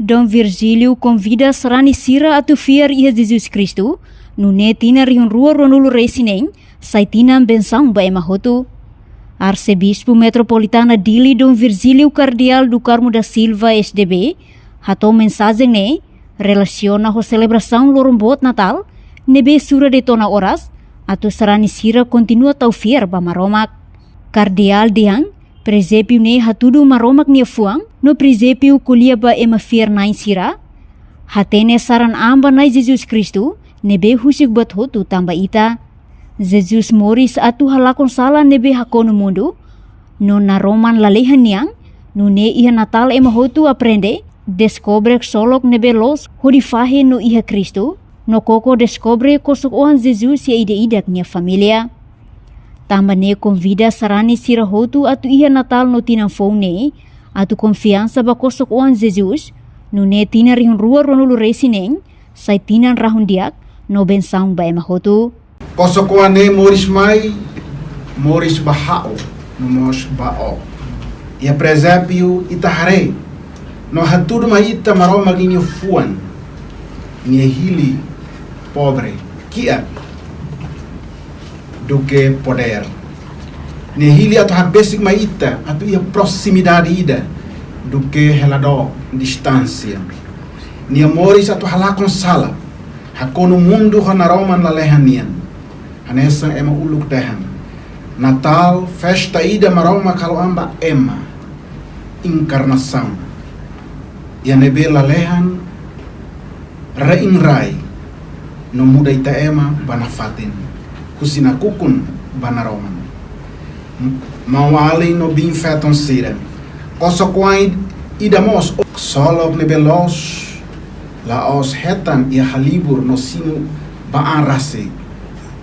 Dom Virgílio convida Serani Sira a tufiar ia Jesus Cristo, no netina riun rua ronulu resineng, saitinam benção ba emahotu. Arcebispo Metropolitana Dili Dom Virgílio Cardeal do Carmo da Silva SDB, hatou mensagem ne, relaciona a celebração Lorombot Natal, nebe sura de tona horas, atu Serani Sira continua taufiar ba maromak. Cardeal diang, presépio ne hatudu maromak nia fuang, no presépio kulia ba emafiar nain sira, hatene saran amba nai Jesus Kristu, nebe husik bat hotu tamba ita. Jesus moris atu halakon sala nebe hakono mundo, no na roman lalehan niang, no ne iha Natal emahotu aprende, descobre solok nebe los hodifahe no iha Kristu, no koko descobre kosok oan Jesus ya ida-idak nia familia. Tamba ne convida Serani Sira hotu atu iha Natal no tinang fone, atu konfiansa ba kosok oan Jesus, no ne tina rihun rua ronulu resineng, sai tinan rahun diak, no bensaung ba emahotu. Kosok oane moris mai, moris bahao, no mos bao. Ia presépio itahare, no hatudu mai ita maroma linho fuan, nia hili pobre, kia do que poder. Nia hili atu habesik mai ita, atu ia proximidade ida, do que relado distância. Nia moris atu halakon sala, hakono mundo hanaroman lalehanian. Anessa ema uluk tehan. Natal, festa ida maroma kalau amba ema. Encarnação. Ya nebe lalehan reinrai. No muda ita ema banafatin. Kusina kukun banaroman. Mawali no bin feton sira. Kosokwai ida mos. Solok nebe los. Laos hetan ia halibur no sinu baan rasi.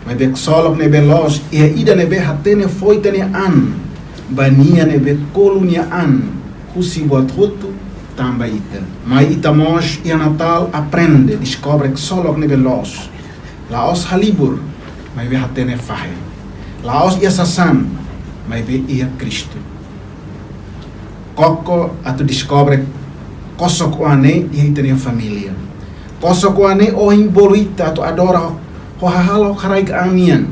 Mebek solok nebe los, ia ida nebe hatene foitane an, bania nebe kolunia an, husi buat hutu, tamba ita. Mai ita mos, ia Natal aprende, descobre que solok nebe los. Laos halibur, mebe hatene fahe. Laos ia sasan, mebe ia Cristo. Koko atu descobre kosok oane, ia itane familia. Kosok oane o imboluita atu adora ho hahalok harai keangian,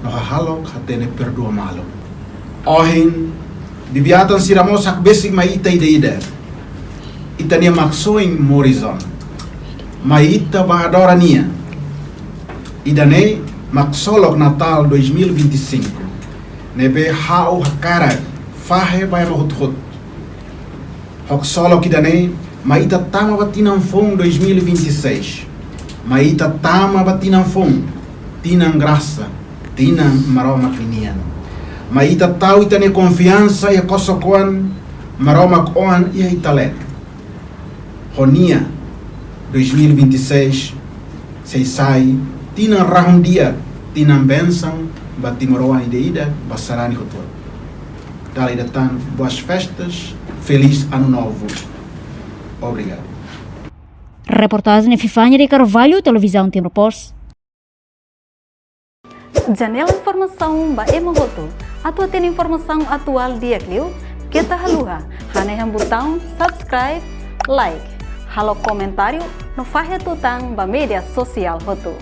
no hahalok hatene perdoa malo. Ohin bibiatan siramos hak besik mai ita ida ita nia maksoing morizon, mai ita bahadora nia, ida ne maksolok Natal 2025, nebe hau hakara fahe bai mahut hut, hok solok ida ne mai ita tama batinam fong 2026. Mas ita tama batinang fong, tinang graça, tinang maroma klinian. Mas ita tahu ita ne confiança e kosokuan maroma koan ia italet. Honia 2026 sai tinang rahun dia, tinang bensang batimoroan ida basarani hotor. Dali datang boas festas, feliz ano novo. Obrigado. Reportagem Fifanya de Carvalho, Televisão Timor Post. Janela informação ba Emahotu. Atua tem informação atual dia Clio. Kita haluha. Haneham botão subscribe, like. Halo comentário no Fahia Tutang ba media sosial Hotu.